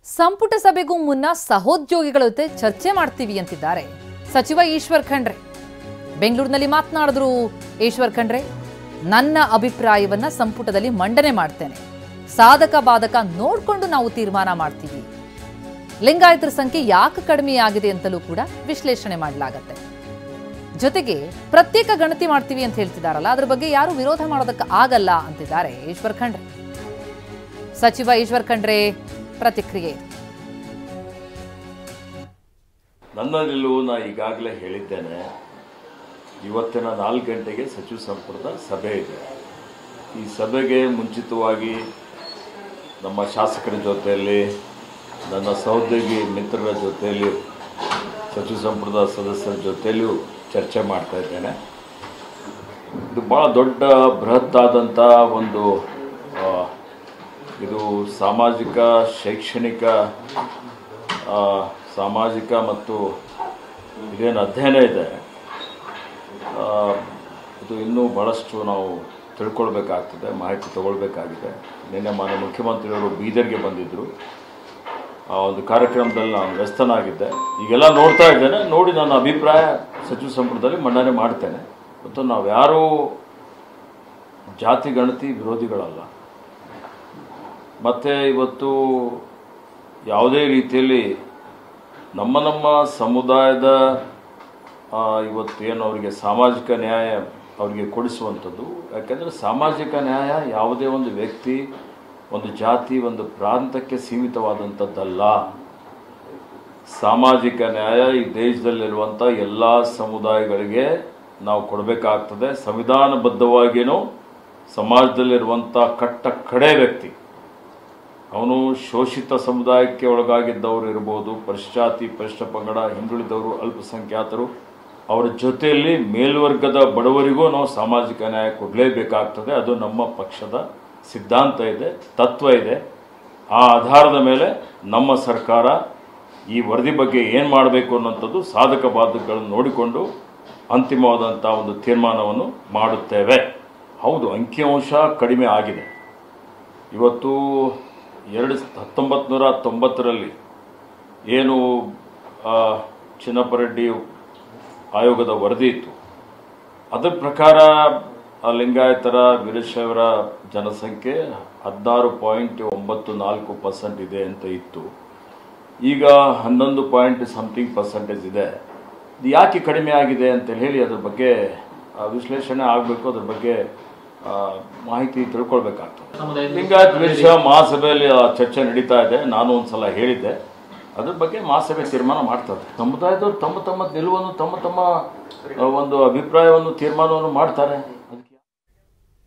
ಸಂಪುಟ ಸಭೆಗೂ ಮುನ್ನ ಸಹೋದ್ಯೋಗಿಗಳ ಜೊತೆ ಚರ್ಚೆ ಮಾಡ್ತೀವಿ ಅಂತಿದ್ದಾರೆ ಸಚಿವ ಈಶ್ವರ್ ಖಂಡ್ರೆ. ಬೆಂಗಳೂರಿನಲ್ಲಿ ಮಾತನಾಡಿದ್ರು ಈಶ್ವರ್ ಖಂಡ್ರೆ. ನನ್ನ ಅಭಿಪ್ರಾಯವನ್ನ ಸಂಪುಟದಲ್ಲಿ ಮಂಡನೆ ಮಾಡ್ತೇನೆ, ಸಾಧಕ ಬಾಧಕ ನೋಡಿಕೊಂಡು ನಾವು ತೀರ್ಮಾನ ಮಾಡ್ತೀವಿ. ಲಿಂಗಾಯತರ ಸಂಖ್ಯೆ ಯಾಕೆ ಕಡಿಮೆ ಆಗಿದೆ ಅಂತಲೂ ಕೂಡ ವಿಶ್ಲೇಷಣೆ ಮಾಡಲಾಗುತ್ತೆ. ಜೊತೆಗೆ ಪ್ರತ್ಯೇಕ ಗಣತಿ ಮಾಡ್ತೀವಿ ಅಂತ ಹೇಳ್ತಿದಾರಲ್ಲ, ಅದರ ಬಗ್ಗೆ ಯಾರು ವಿರೋಧ ಮಾಡೋದಕ್ಕೆ ಆಗಲ್ಲ ಅಂತಿದ್ದಾರೆ ಈಶ್ವರ್ ಖಂಡ್ರೆ. ಸಚಿವ ಈಶ್ವರ್ ಖಂಡ್ರೆ ಪ್ರತಿಕ್ರಿಯೆ. ನನ್ನ ನಿಲುವು ಈಗಾಗಲೇ ಹೇಳಿದ್ದೇನೆ. ಇವತ್ತಿನ 4 ಗಂಟೆಗೆ ಸಚಿವ ಸಂಪುಟದ ಸಭೆ ಇದೆ. ಈ ಸಭೆಗೆ ಮುಂಚಿತವಾಗಿ ನಮ್ಮ ಶಾಸಕರ ಜೊತೆಯಲ್ಲಿ, ನನ್ನ ಸಹೋದ್ಯೋಗಿ ಮಿತ್ರರ ಜೊತೆಯಲ್ಲಿ, ಸಚಿವ ಸಂಪುಟದ ಸದಸ್ಯರ ಜೊತೆಯಲ್ಲೂ ಚರ್ಚೆ ಮಾಡ್ತಾ ಇದ್ದೇನೆ. ಇದು ಭಾಳ ದೊಡ್ಡ ಬೃಹತ್ತಾದಂಥ ಒಂದು ಇದು ಸಾಮಾಜಿಕ, ಶೈಕ್ಷಣಿಕ, ಸಾಮಾಜಿಕ ಮತ್ತು ಇದೇನು ಅಧ್ಯಯನ ಇದೆ, ಇದು ಇನ್ನೂ ಭಾಳಷ್ಟು ನಾವು ತಿಳ್ಕೊಳ್ಬೇಕಾಗ್ತದೆ, ಮಾಹಿತಿ ತಗೊಳ್ಬೇಕಾಗಿದೆ. ನಿನ್ನೆ ಮಾನ್ಯ ಮುಖ್ಯಮಂತ್ರಿಯವರು ಬೀದರ್ಗೆ ಬಂದಿದ್ದರು. ಆ ಒಂದು ಕಾರ್ಯಕ್ರಮದಲ್ಲಿ ನಾನು ವ್ಯಸ್ತನಾಗಿದ್ದೆ. ಈಗೆಲ್ಲ ನೋಡ್ತಾ ಇದ್ದೇನೆ. ನೋಡಿ ನನ್ನ ಅಭಿಪ್ರಾಯ ಸಚಿವ ಸಂಪುಟದಲ್ಲಿ ಮಂಡನೆ ಮಾಡ್ತೇನೆ. ಮತ್ತು ನಾವು ಯಾರೂ ಜಾತಿ ಗಣತಿ ವಿರೋಧಿಗಳಲ್ಲ. ಮತ್ತು ಇವತ್ತು ಯಾವುದೇ ರೀತಿಯಲ್ಲಿ ನಮ್ಮ ಸಮುದಾಯದ ಇವತ್ತೇನು ಅವರಿಗೆ ಸಾಮಾಜಿಕ ನ್ಯಾಯ ಅವರಿಗೆ ಕೊಡಿಸುವಂಥದ್ದು. ಯಾಕೆಂದರೆ ಸಾಮಾಜಿಕ ನ್ಯಾಯ ಯಾವುದೇ ಒಂದು ವ್ಯಕ್ತಿ, ಒಂದು ಜಾತಿ, ಒಂದು ಪ್ರಾಂತಕ್ಕೆ ಸೀಮಿತವಾದಂಥದ್ದಲ್ಲ. ಸಾಮಾಜಿಕ ನ್ಯಾಯ ಈ ದೇಶದಲ್ಲಿರುವಂಥ ಎಲ್ಲ ಸಮುದಾಯಗಳಿಗೆ ನಾವು ಕೊಡಬೇಕಾಗ್ತದೆ. ಸಂವಿಧಾನಬದ್ಧವಾಗಿಯೂ ಸಮಾಜದಲ್ಲಿರುವಂಥ ಕಡೆ ವ್ಯಕ್ತಿ, ಅವನು ಶೋಷಿತ ಸಮುದಾಯಕ್ಕೆ ಒಳಗಾಗಿದ್ದವರು ಇರ್ಬೋದು, ಪರಿಶಿಷ್ಟ ಪರಿಶಿಷ್ಟ ಪಂಗಡ, ಹಿಂದುಳಿದವರು, ಅಲ್ಪಸಂಖ್ಯಾತರು, ಅವರ ಜೊತೆಯಲ್ಲಿ ಮೇಲ್ವರ್ಗದ ಬಡವರಿಗೂ ನಾವು ಸಾಮಾಜಿಕ ನ್ಯಾಯ ಕೊಡಲೇಬೇಕಾಗ್ತದೆ. ಅದು ನಮ್ಮ ಪಕ್ಷದ ಸಿದ್ಧಾಂತ ಇದೆ, ತತ್ವ ಇದೆ. ಆ ಆಧಾರದ ಮೇಲೆ ನಮ್ಮ ಸರ್ಕಾರ ಈ ವರದಿ ಬಗ್ಗೆ ಏನು ಮಾಡಬೇಕು ಅನ್ನೋಂಥದ್ದು ಸಾಧಕ ಬಾಧಕಗಳನ್ನು ನೋಡಿಕೊಂಡು ಅಂತಿಮವಾದಂಥ ಒಂದು ತೀರ್ಮಾನವನ್ನು ಮಾಡುತ್ತೇವೆ. ಹೌದು, ಅಂಕಿಅಂಶ ಕಡಿಮೆ ಆಗಿದೆ. ಇವತ್ತು 1990ರಲ್ಲಿ ಏನು ಚಿನ್ನಪ್ಪರೆಡ್ಡಿ ಆಯೋಗದ ವರದಿ ಇತ್ತು, ಅದರ ಪ್ರಕಾರ ಲಿಂಗಾಯತರ, ವೀರಶೈವರ ಜನಸಂಖ್ಯೆ 16.94% ಇದೆ ಅಂತ ಇತ್ತು. ಈಗ 11% ಇದೆ. ಇದು ಯಾಕೆ ಕಡಿಮೆ ಆಗಿದೆ ಅಂತ ಹೇಳಿ ಅದ್ರ ಬಗ್ಗೆ ವಿಶ್ಲೇಷಣೆ ಆಗಬೇಕು. ಅದ್ರ ಬಗ್ಗೆ ಮಾಹಿತಿ ತಿಳ್ಕೊಳ್ಬೇಕಾಗ್ತದೆ. ಲಿಂಗಾಯತ ವೀರಶೈವ ಮಹಾಸಭೆಯಲ್ಲಿ ಚರ್ಚೆ ನಡೀತಾ ಇದೆ. ನಾನು ಒಂದು ಸಲ ಹೇಳಿದ್ದೆ, ಅದ್ರ ಬಗ್ಗೆ ಮಹಾಸಭೆ ತೀರ್ಮಾನ ಮಾಡ್ತದೆ. ಸಮುದಾಯದವರು ತಮ್ಮ ನಿಲುವನ್ನು, ತಮ್ಮ ಒಂದು ಅಭಿಪ್ರಾಯವನ್ನು, ತೀರ್ಮಾನವನ್ನು ಮಾಡ್ತಾರೆ.